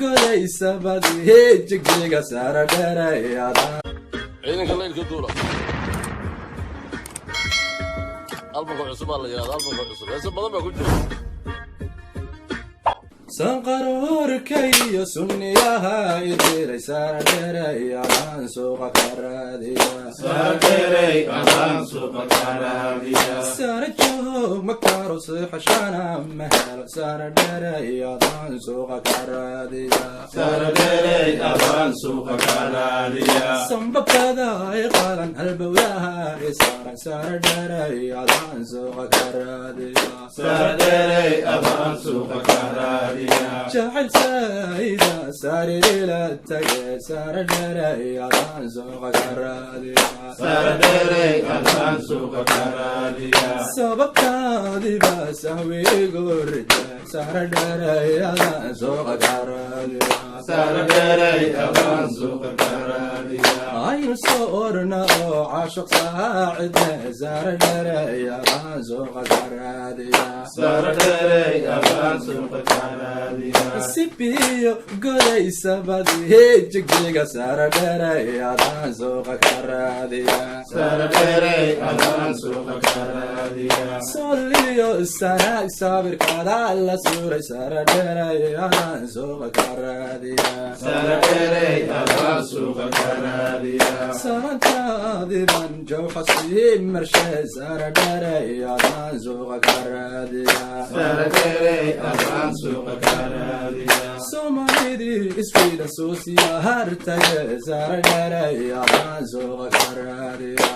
godaysa badii jigjiga sara dheerayada ciidanka leylka duula albanka cusub baa la yidhahda albanka cusub heese badan baa ku jira sanqaroorkayo sunniyaha idiray sara dheeray adaan suuqa ka raadiya sara joog makaaro sixashana mahelo sara dheeray adaan suuqa ka raadiya sambabkada ay qalan halbowlaha isaaran sara dheeray adaan suuqa ka raadiya jacayl saayida saririla tage sara dheeray adaan suuqa ka raadiya sababtaadiba sahwigu rida sara dheeray adaan suuqa ka raadiya aynu soo orna oo caashiq saacidne sara dheeray adaan suuqa ka raadiya sibiyo godaysa badii jigjiga sara dheeray adaan suuqa ka raadiya soliyo sanaag sabirkaada la suuray sara dheeray adaan suuqa ka raadiya sabantaadiban jawxasii marshe sara dheeray adaan suuqa ka raadiya soomaalidii isfiida suusiya hartaye sara dheeray adaan suuqa ka raadiya